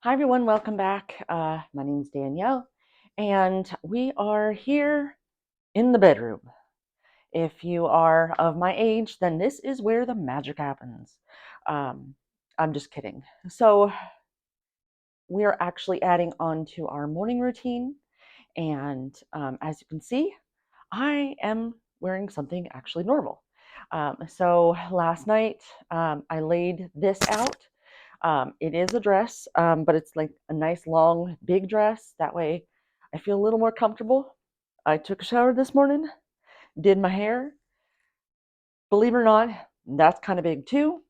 Hi, everyone. Welcome back. My name is Danielle, and we are here in the bedroom. If you are of my age, then this is where the magic happens. Um, I'm just kidding. So, we are actually adding on to our morning routine, and as you can see, I am wearing something actually normal. So, last night I laid this out. It is a dress, but it's like a nice long big dress. That way I feel a little more comfortable. I took a shower this morning, did my hair. Believe it or not, that's kind of big too.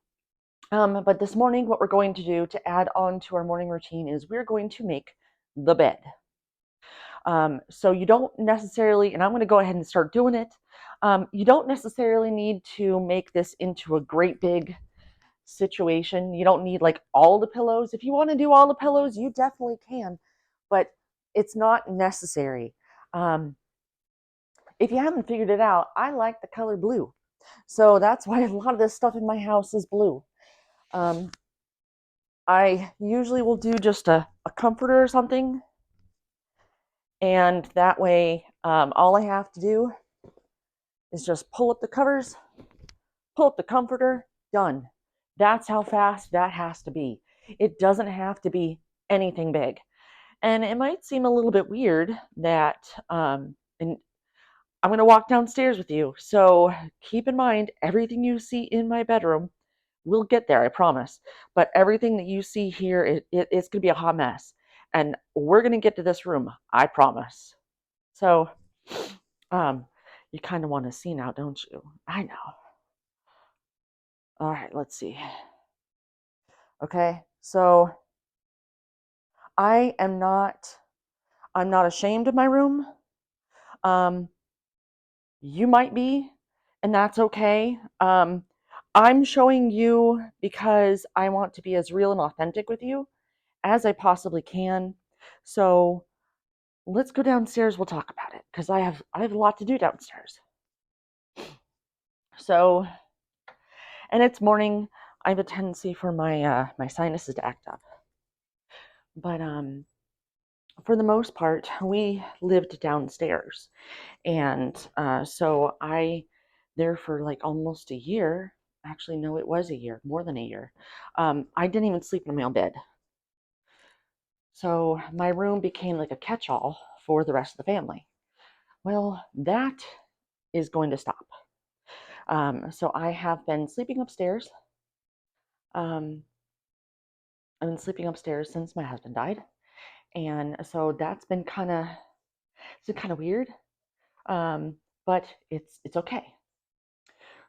But this morning, what we're going to do to add on to our morning routine is we're going to make the bed. So you don't necessarily, and I'm going to go ahead and start doing it. You don't necessarily need to make this into a great big situation. You don't need like all the pillows. If you want to do all the pillows, you definitely can, but it's not necessary. Um, if you haven't figured it out, I like the color blue. So that's why a lot of this stuff in my house is blue. Um, I usually will do just a comforter or something, and that way all I have to do is just pull up the covers, pull up the comforter, done. That's how fast that has to be. It doesn't have to be anything big. And it might seem a little bit weird that, and I'm going to walk downstairs with you. So keep in mind, everything you see in my bedroom, we'll get there, I promise. But everything that you see here, it's going to be a hot mess. And we're going to get to this room, I promise. So, um, you kind of want to see now, don't you? I know. All right, let's see. Okay, so I am not, I'm not ashamed of my room. Um, You might be, and that's okay. I'm showing you because I want to be as real and authentic with you as I possibly can. So let's go downstairs. We'll talk about it because I have a lot to do downstairs. So, and it's morning. I have a tendency for my sinuses to act up, but for the most part, we lived downstairs, and so I there for like almost a year. Actually, no, it was a year, more than a year. I didn't even sleep in my own bed. So my room became like a catch-all for the rest of the family. Well, that is going to stop. So I have been sleeping upstairs. Um, I've been sleeping upstairs since my husband died, and so that's been kind of weird. Um, but it's okay.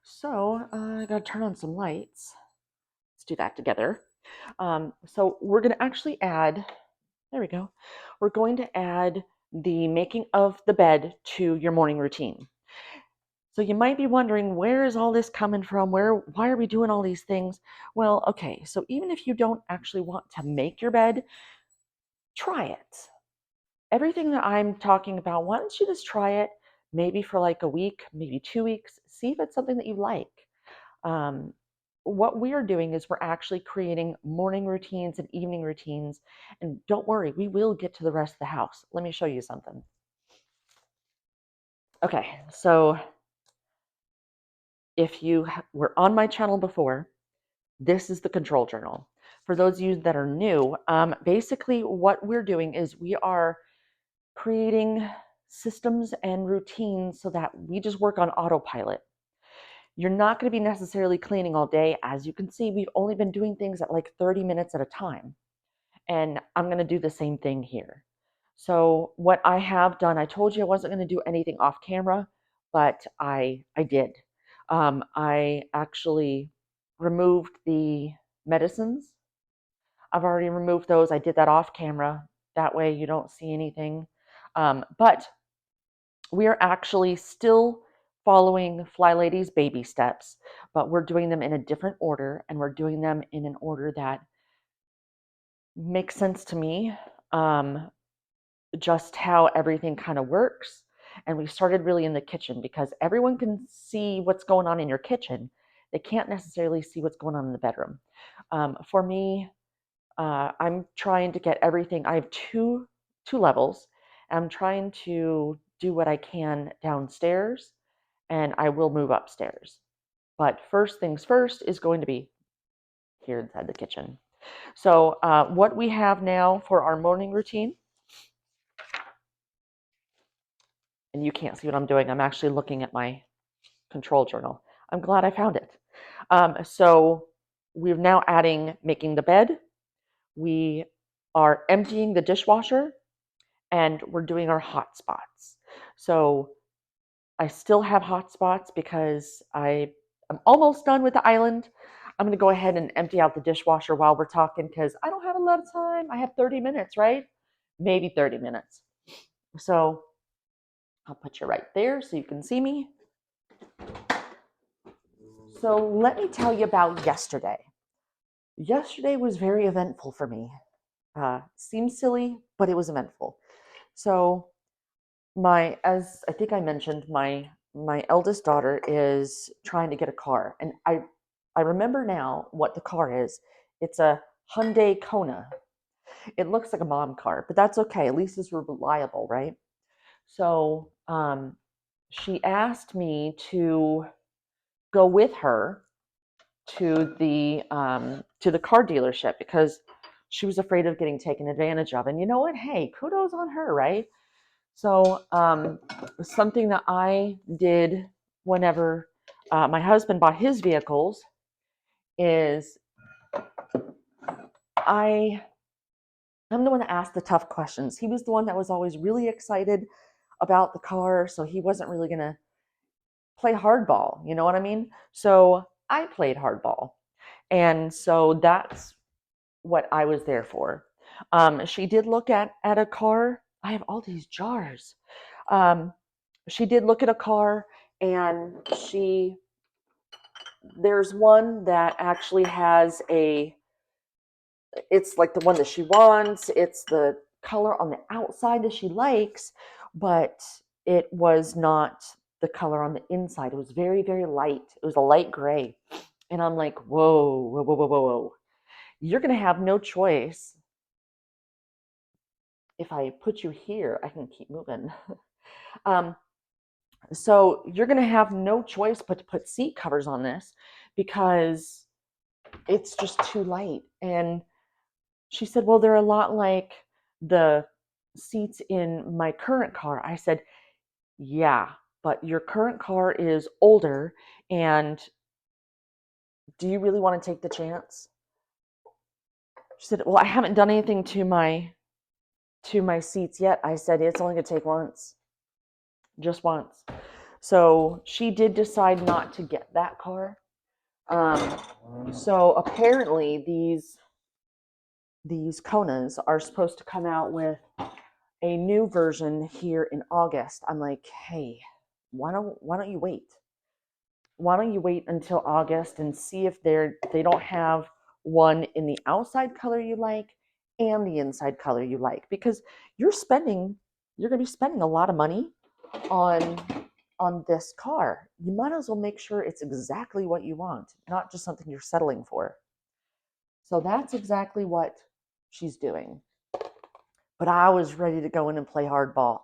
So I gotta turn on some lights. Let's do that together. So we're going to actually add, there we go. We're going to add the making of the bed to your morning routine. So you might be wondering, where is all this coming from? Why are we doing all these things? Well, okay, so even if you don't actually want to make your bed, try it. Everything that I'm talking about, why don't you just try it maybe for like a week, maybe 2 weeks, see if it's something that you like. Um, what we are doing is we're actually creating morning routines and evening routines. And don't worry, we will get to the rest of the house. Let me show you something. Okay, so if you were on my channel before, this is the control journal. For those of you that are new, basically what we're doing is we are creating systems and routines so that we just work on autopilot. You're not going to be necessarily cleaning all day. As you can see, we've only been doing things at like 30 minutes at a time. And I'm going to do the same thing here. So what I have done, I told you I wasn't going to do anything off camera, but I did. I actually removed the medicines. I've already removed those. I did that off camera. That way you don't see anything. But we are actually still following Flylady's baby steps, but we're doing them in a different order, and we're doing them in an order that makes sense to me. Just how everything kind of works. And we started really in the kitchen because everyone can see what's going on in your kitchen. They can't necessarily see what's going on in the bedroom. For me, I'm trying to get everything. I have two levels. I'm trying to do what I can downstairs, and I will move upstairs. But first things first is going to be here inside the kitchen. So what we have now for our morning routine, and you can't see what I'm doing. I'm actually looking at my control journal. I'm glad I found it. So we're now making the bed. We are emptying the dishwasher, and we're doing our hot spots. So I still have hot spots because I'm almost done with the island. I'm going to go ahead and empty out the dishwasher while we're talking because I don't have a lot of time. I have 30 minutes, right? Maybe 30 minutes. So I'll put you right there so you can see me. So let me tell you about yesterday. Yesterday was very eventful for me. Seems silly, but it was eventful. So as I think I mentioned, my eldest daughter is trying to get a car, and I remember now what the car is. It's a Hyundai Kona. It looks like a mom car, but that's okay. At least it's reliable, right? So she asked me to go with her to the car dealership because she was afraid of getting taken advantage of. And you know what? Hey, kudos on her, right? So something that I did whenever my husband bought his vehicles is I'm the one that asked the tough questions. He was the one that was always really excited about the car, so he wasn't really gonna play hardball. You know what I mean? So I played hardball, and so that's what I was there for. She did look at a car. I have all these jars. Um, she did look at a car, and there's one that actually has it's like the one that she wants. It's the color on the outside that she likes, but it was not the color on the inside. It was very, very light. It was a light gray. And I'm like, whoa, whoa, whoa, whoa, whoa, whoa. You're going to have no choice. If I put you here, I can keep moving. um, so you're going to have no choice but to put seat covers on this because it's just too light. And she said, well, they're a lot like the seats in my current car. I said, yeah, but your current car is older, and do you really want to take the chance? She said, well, I haven't done anything to my seats yet. I said, it's only going to take once, just once. So she did decide not to get that car. So apparently these Konas are supposed to come out with a new version here in August. I'm like, hey, why don't you wait? Why don't you wait until August and see if they don't have one in the outside color you like and the inside color you like? Because you're going to be spending a lot of money on this car. You might as well make sure it's exactly what you want, not just something you're settling for. So that's exactly what she's doing. But I was ready to go in and play hardball.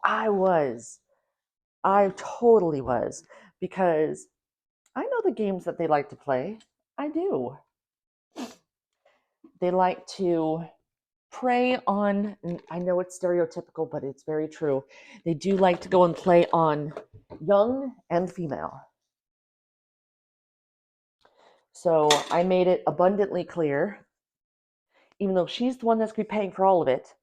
I totally was, because I know the games that they like to play. I do. They like to prey on, I know it's stereotypical, but it's very true. They do like to go and play on young and female. So I made it abundantly clear, even though she's the one that's going to be paying for all of it,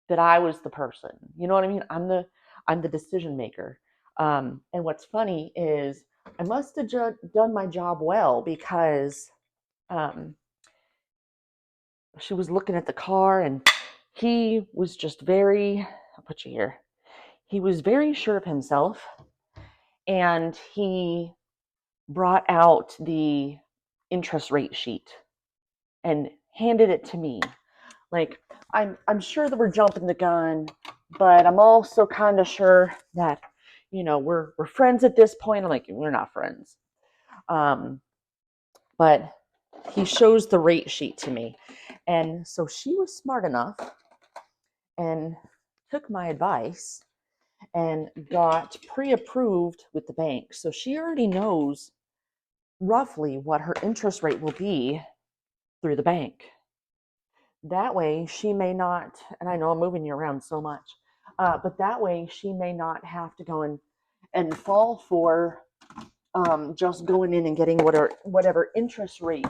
that I was the person. You know what I mean? I'm the decision maker. And what's funny is I must have done my job well because um, she was looking at the car, and he was just I'll put you here. He was very sure of himself, and he brought out the interest rate sheet and handed it to me. Like, I'm sure that we're jumping the gun, but I'm also kind of sure that, we're friends at this point. I'm like, we're not friends. But he shows the rate sheet to me, And so she was smart enough and took my advice and got pre-approved with the bank. So she already knows roughly what her interest rate will be through the bank. That way she may not, and I know I'm moving you around so much, but that way she may not have to go and fall for just going in and getting whatever interest rate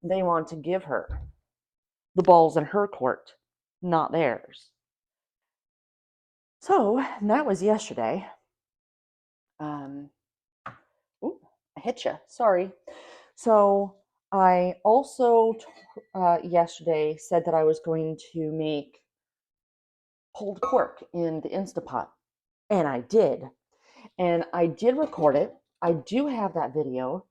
they want to give her. The ball's in her court, not theirs. So that was yesterday. Ooh, I hit you. Sorry. So I also yesterday said that I was going to make pulled pork in the Instapot, and I did. And I did record it. I do have that video,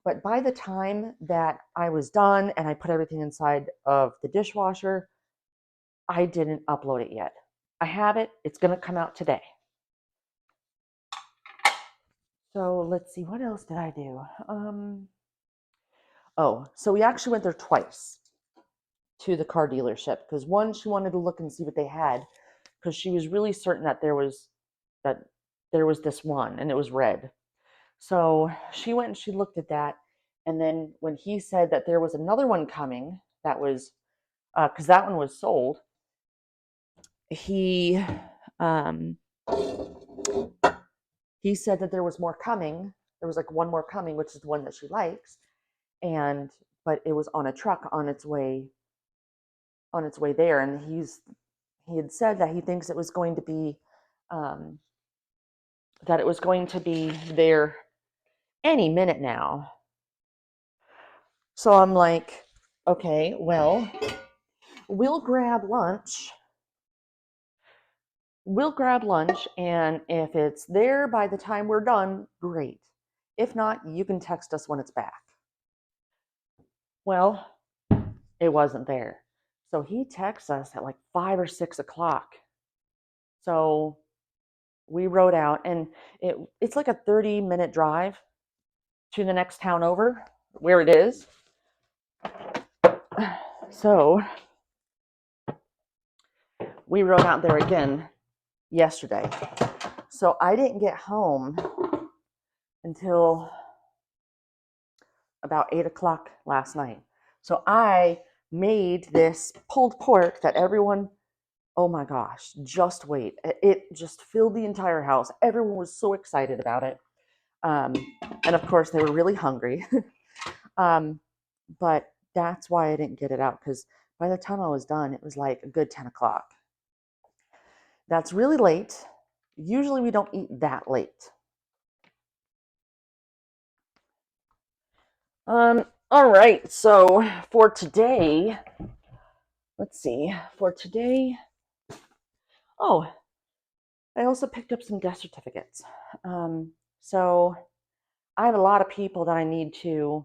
but by the time that I was done and I put everything inside of the dishwasher, I didn't upload it yet. I have it. It's going to come out today. So let's see, what else did I do? So we actually went there twice to the car dealership because one, she wanted to look and see what they had because she was really certain that there was this one and it was red. So she went and she looked at that, and then when he said that there was another one coming, that was because that one was sold. He he said that there was more coming. There was like one more coming, which is the one that she likes, but it was on a truck on its way there, and he had said that he thinks it was going to be there any minute now. So I'm like, okay, well, we'll grab lunch. And if it's there by the time we're done, great. If not, you can text us when it's back. Well, it wasn't there. So he texts us at like 5 or 6 o'clock. So we rode out, and it's like a 30-minute drive to the next town over where it is. So we rode out there again yesterday. So I didn't get home until about 8 o'clock last night. So I made this pulled pork that everyone, oh my gosh, just wait. It just filled the entire house. Everyone was so excited about it. And of course, they were really hungry. But that's why I didn't get it out, because by the time I was done, it was like a good 10 o'clock. That's really late. Usually we don't eat that late. All right, so for today, let's see, I also picked up some death certificates. So I have a lot of people that I need to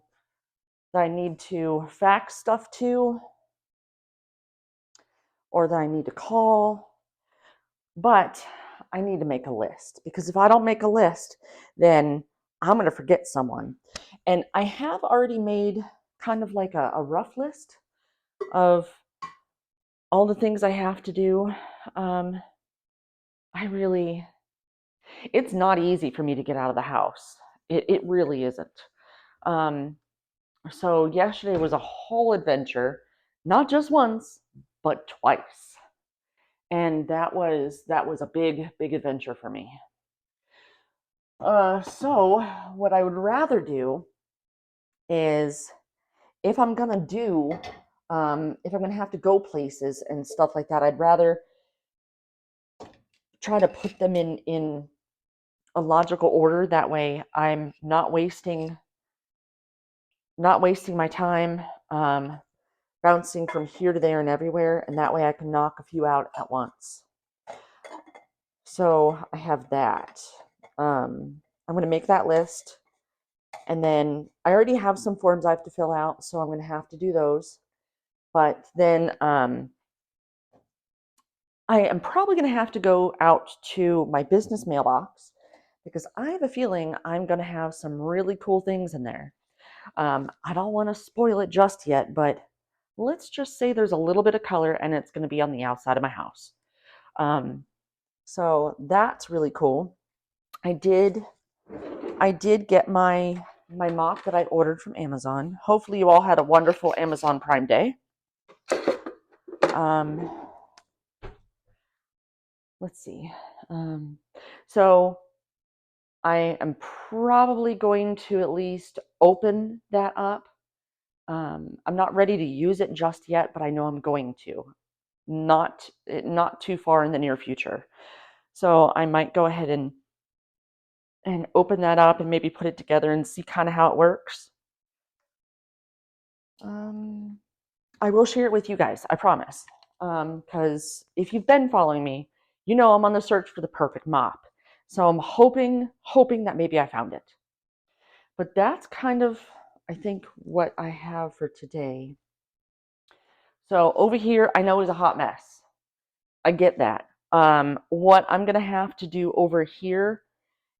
fax stuff to, or that I need to call, but I need to make a list, because if I don't make a list, then I'm going to forget someone. And I have already made kind of like a rough list of all the things I have to do. It's not easy for me to get out of the house. It really isn't. So yesterday was a whole adventure, not just once, but twice. And that was a big adventure for me. So what I would rather do is, if I'm gonna have to go places and stuff like that, I'd rather try to put them in a logical order. That way I'm not wasting my time bouncing from here to there and everywhere, and that way I can knock a few out at once. So I have that. I'm going to make that list, and then I already have some forms I have to fill out, so I'm going to have to do those. But then I am probably going to have to go out to my business mailbox, because I have a feeling I'm going to have some really cool things in there. I don't want to spoil it just yet, but let's just say there's a little bit of color and it's going to be on the outside of my house. So that's really cool. I did get my mop that I ordered from Amazon. Hopefully you all had a wonderful Amazon Prime Day. Let's see. So I am probably going to at least open that up. I'm not ready to use it just yet, but I know I'm going to. Not too far in the near future. So I might go ahead and open that up and maybe put it together and see kind of how it works. I will share it with you guys, I promise. Because if you've been following me, you know I'm on the search for the perfect mop. So I'm hoping that maybe I found it. But that's kind of, I think, what I have for today. So over here, I know is a hot mess. I get that. What I'm going to have to do over here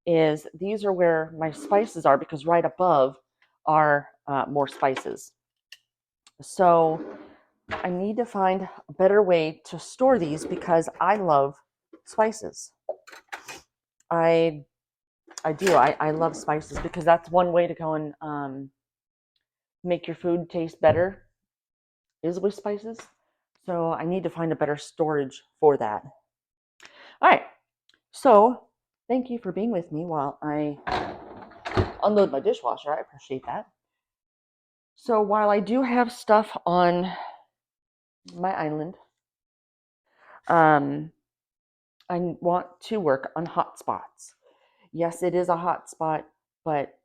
is these are where my spices are because right above are more spices. So I need to find a better way to store these because I love spices. I do. I love spices because that's one way to go and make your food taste better is with spices. So I need to find a better storage for that. All right. So thank you for being with me while I unload my dishwasher. I appreciate that. So while I do have stuff on my island, I want to work on hotspots. Yes, it is a hotspot, but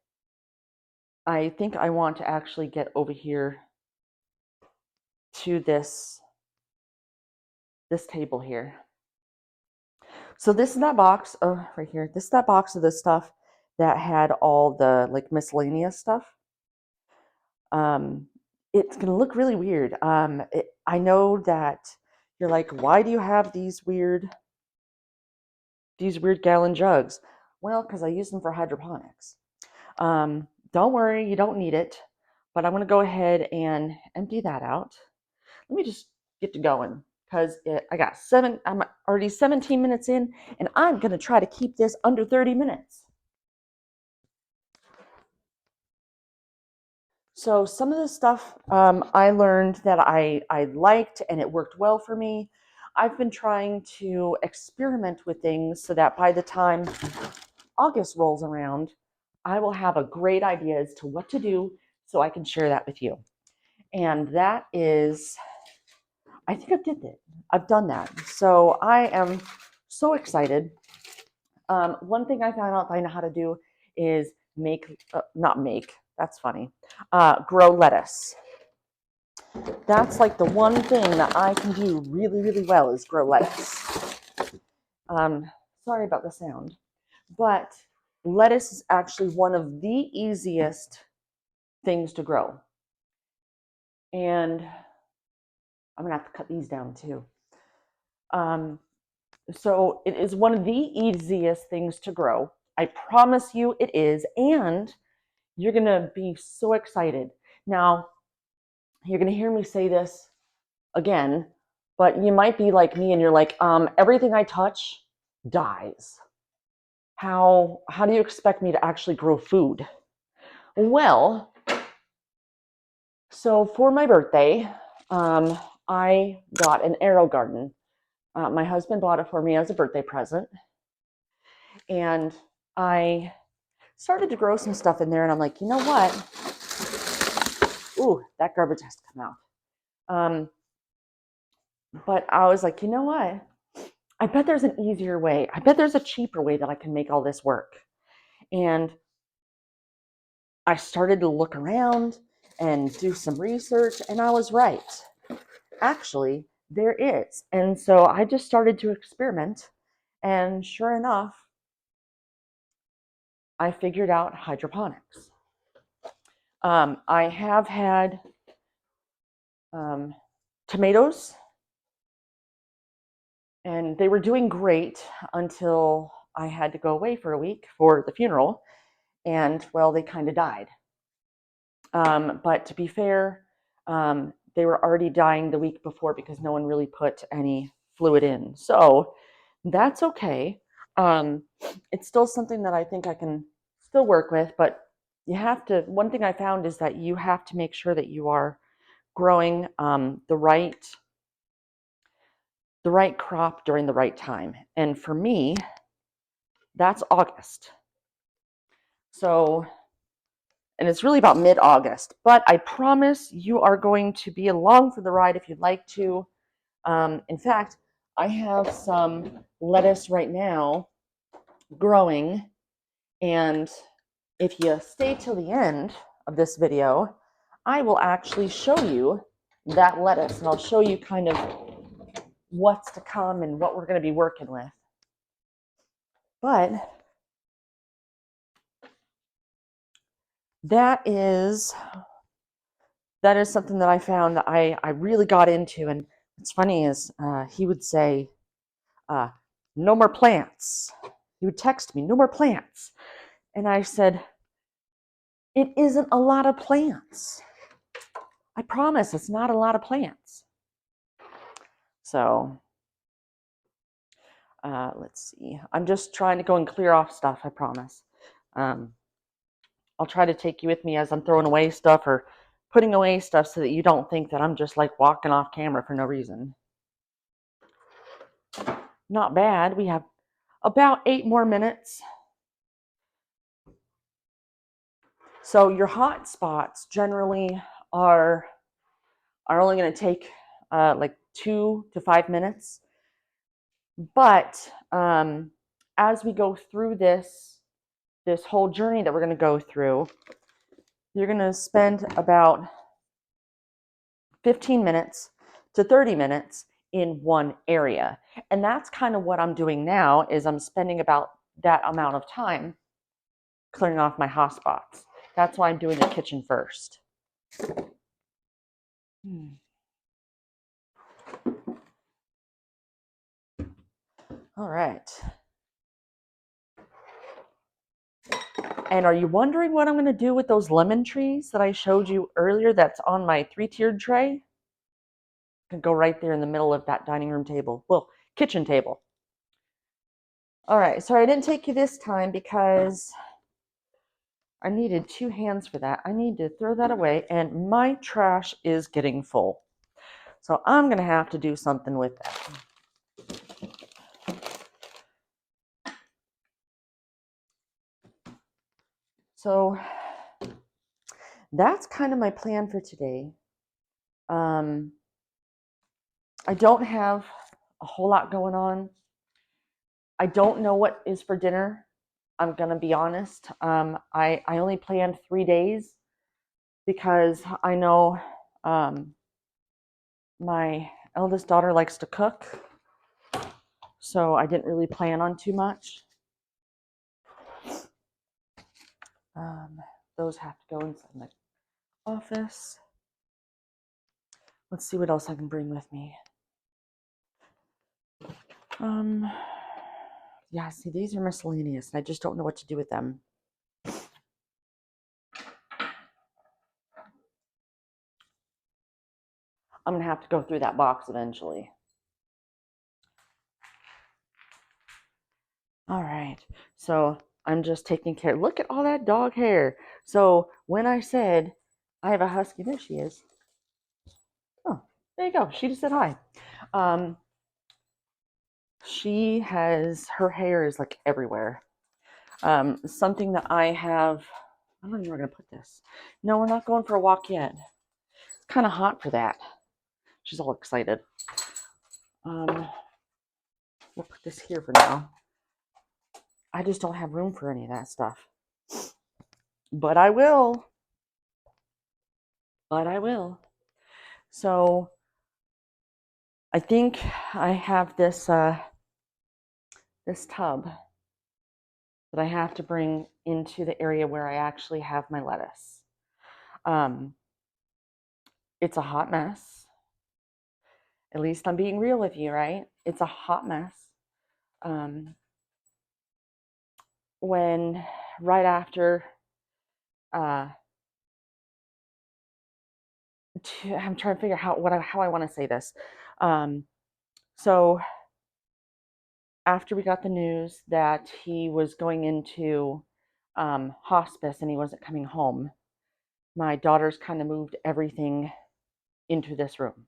I think I want to actually get over here to this table here. So this is that box, right here. This is that box of the stuff that had all the like miscellaneous stuff. It's gonna look really weird. I know that you're like, why do you have these weird gallon jugs? Well, because I use them for hydroponics. Don't worry, you don't need it, but I'm gonna go ahead and empty that out. Let me just get to going because I'm already 17 minutes in, and I'm gonna try to keep this under 30 minutes. So some of the stuff I learned that I liked and it worked well for me. I've been trying to experiment with things so that by the time August rolls around, I will have a great idea as to what to do so I can share that with you. And that is, I think I've done that. So I am so excited. One thing I found out I know how to do is that's funny, grow lettuce. That's like the one thing that I can do really, really well is grow lettuce. Sorry about the sound, but lettuce is actually one of the easiest things to grow. And I'm gonna have to cut these down too. So it is one of the easiest things to grow. I promise you it is, and you're gonna be so excited. Now, you're gonna hear me say this again, but you might be like me and you're like, everything I touch dies. How do you expect me to actually grow food? Well, so for my birthday, I got an arrow garden. My husband bought it for me as a birthday present. And I started to grow some stuff in there, and I'm like, you know what? Ooh, that garbage has to come out. But I was like, you know what? I bet there's an easier way. I bet there's a cheaper way that I can make all this work. And I started to look around and do some research, and I was right. Actually, there is. And so I just started to experiment, and sure enough, I figured out hydroponics. I have had tomatoes, and they were doing great until I had to go away for a week for the funeral, and well, they kind of died. But to be fair, they were already dying the week before because no one really put any fluid in. So that's okay. Um, it's still something that I think I can still work with, but you have to. One thing I found is that you have to make sure that you are growing the right crop during the right time. And for me, that's August. So, and it's really about mid-August. But I promise you are going to be along for the ride if you'd like to. In fact, I have some lettuce right now growing, and if you stay till the end of this video, I will actually show you that lettuce, and I'll show you kind of what's to come and what we're going to be working with. But that is something that I found that I really got into. And what's funny is he would say, no more plants. He would text me, no more plants. And I said, it isn't a lot of plants. I promise it's not a lot of plants. So let's see. I'm just trying to go and clear off stuff, I promise. I'll try to take you with me as I'm throwing away stuff or putting away stuff so that you don't think that I'm just like walking off camera for no reason. Not bad. We have about 8 more minutes. So your hot spots generally are only going to take like 2 to 5 minutes. But as we go through this whole journey that we're going to go through, you're going to spend about 15 minutes to 30 minutes in one area. And that's kind of what I'm doing now is I'm spending about that amount of time clearing off my hot spots. That's why I'm doing the kitchen first. All right. And are you wondering what I'm going to do with those lemon trees that I showed you earlier that's on my 3-tiered tray? Can go right there in the middle of that dining room table. Well, kitchen table. All right, sorry I didn't take you this time because I needed 2 hands for that. I need to throw that away, and my trash is getting full. So I'm going to have to do something with that. So that's kind of my plan for today. I don't have a whole lot going on. I don't know what is for dinner. I'm going to be honest. I only planned 3 days because I know my eldest daughter likes to cook. So I didn't really plan on too much. Those have to go inside my office. Let's see what else I can bring with me. Yeah, see, these are miscellaneous, and I just don't know what to do with them. I'm going to have to go through that box eventually. All right, so I'm just taking care. Look at all that dog hair. So when I said I have a husky, there she is. Oh, there you go. She just said hi. She has, her hair is like everywhere. Something that I have, I don't know where I'm going to put this. No, we're not going for a walk yet. It's kind of hot for that. She's all excited. We'll put this here for now. I just don't have room for any of that stuff. But I will. So I think I have this this tub that I have to bring into the area where I actually have my lettuce. It's a hot mess. At least I'm being real with you, right? It's a hot mess. When right after I'm trying to figure out how I want to say this. So after we got the news that he was going into hospice and he wasn't coming home, my daughters kind of moved everything into this room.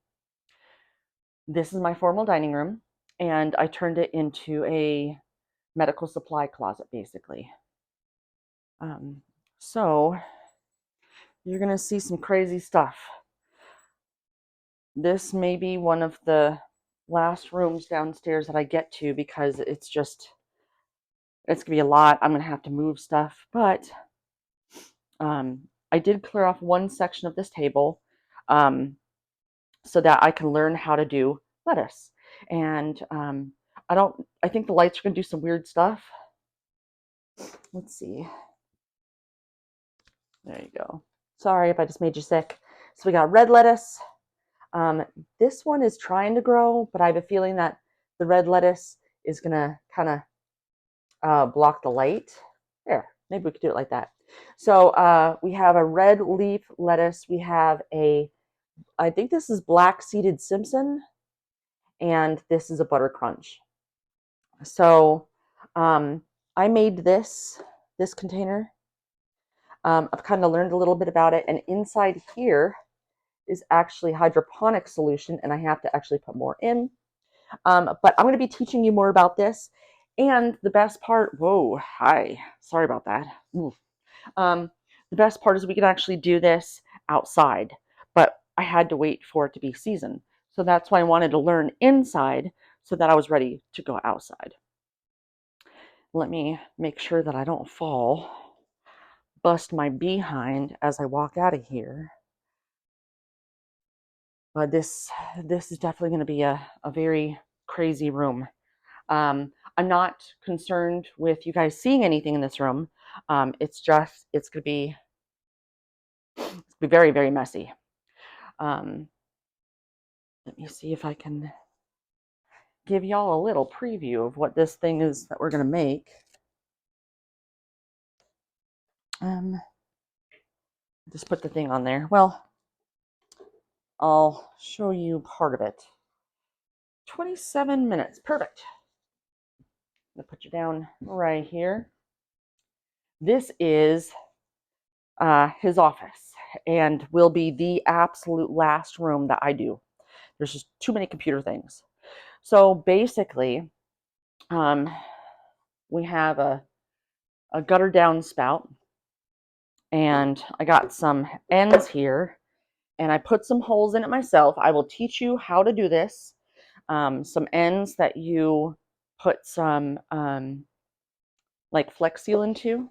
This is my formal dining room, and I turned it into a medical supply closet, basically. Um, so you're going to see some crazy stuff. This may be one of the last rooms downstairs that I get to because it's going to be a lot. I'm going to have to move stuff, but I did clear off one section of this table so that I can learn how to do lettuce. And I think the lights are going to do some weird stuff. Let's see. There you go. Sorry if I just made you sick. So we got red lettuce. This one is trying to grow, but I have a feeling that the red lettuce is going to kind of block the light. There, maybe we could do it like that. So we have a red leaf lettuce. We have I think this is black seeded Simpson, and this is a butter crunch. So I made this container. I've kind of learned a little bit about it, and inside here is actually hydroponic solution, and I have to actually put more in. But I'm going to be teaching you more about this. And the best part, whoa, hi, sorry about that. The best part is we can actually do this outside, but I had to wait for it to be seasoned. So that's why I wanted to learn inside so that I was ready to go outside. Let me make sure that I don't fall, bust my behind as I walk out of here. But this is definitely going to be a very crazy room. I'm not concerned with you guys seeing anything in this room. It's going to be very, very messy. Let me see if I can give y'all a little preview of what this thing is that we're going to make. Just put the thing on there. Well, I'll show you part of it. 27 minutes. Perfect. I'm going to put you down right here. This is his office and will be the absolute last room that I do. There's just too many computer things. So basically, we have a gutter downspout, and I got some ends here, and I put some holes in it myself. I will teach you how to do this. Some ends that you put some like Flex Seal into.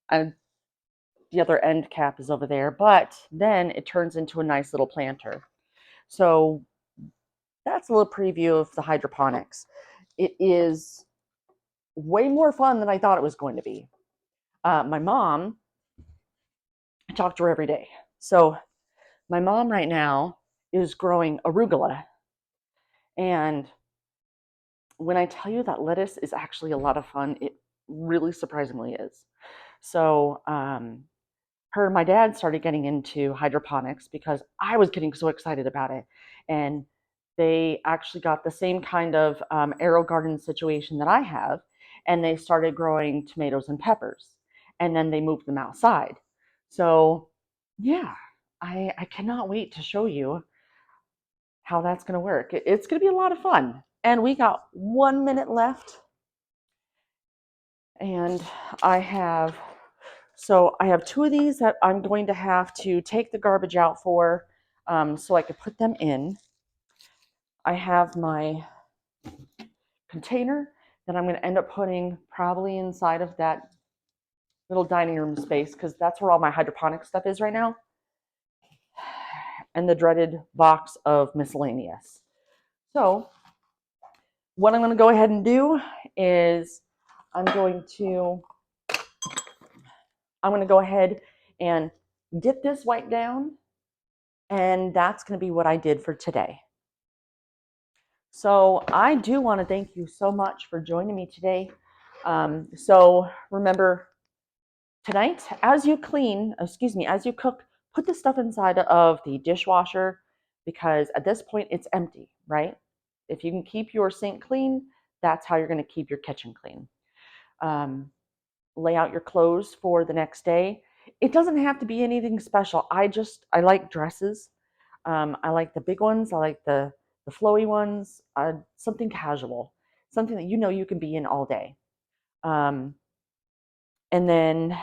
The other end cap is over there, but then it turns into a nice little planter. So that's a little preview of the hydroponics. It is way more fun than I thought it was going to be. My mom, I talk to her every day. So my mom right now is growing arugula. And when I tell you that lettuce is actually a lot of fun, it really surprisingly is. So her and my dad started getting into hydroponics because I was getting so excited about it. And they actually got the same kind of arrow garden situation that I have, and they started growing tomatoes and peppers, and then they moved them outside. So yeah, I cannot wait to show you how that's going to work. It's going to be a lot of fun. And we got 1 minute left, and I have two of these that I'm going to have to take the garbage out for, so I could put them in. I have my container that I'm going to end up putting probably inside of that little dining room space because that's where all my hydroponic stuff is right now. And the dreaded box of miscellaneous. So what I'm going to go ahead and do is I'm going to go ahead and get this wiped down, and that's going to be what I did for today. So I do want to thank you so much for joining me today. So remember, tonight, as you cook, put the stuff inside of the dishwasher because at this point it's empty, right? If you can keep your sink clean, that's how you're going to keep your kitchen clean. Um, Lay out your clothes for the next day. It doesn't have to be anything special. I like dresses. I like the big ones. I like the flowy ones. Something casual, something that you know you can be in all day. Um, and then,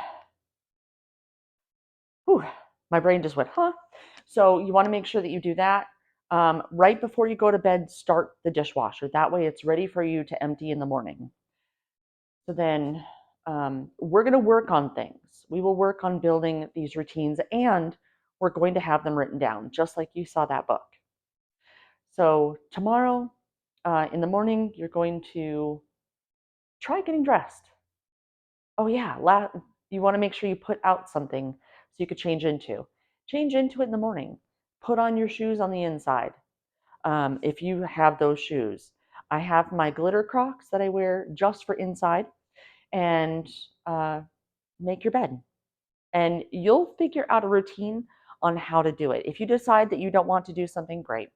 whew, my brain just went, huh? So you want to make sure that you do that. Right before you go to bed, start the dishwasher. That way it's ready for you to empty in the morning. So then we're going to work on things. We will work on building these routines and we're going to have them written down, just like you saw that book. So tomorrow in the morning, you're going to try getting dressed. Oh, yeah. You want to make sure you put out something so you could change into. Change into it in the morning. Put on your shoes on the inside if you have those shoes. I have my glitter Crocs that I wear just for inside, and uh, make your bed. And you'll figure out a routine on how to do it. If you decide that you don't want to do something, great.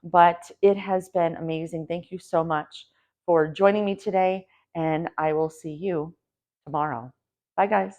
But it has been amazing. Thank you so much for joining me today, and I will see you tomorrow. Bye, guys.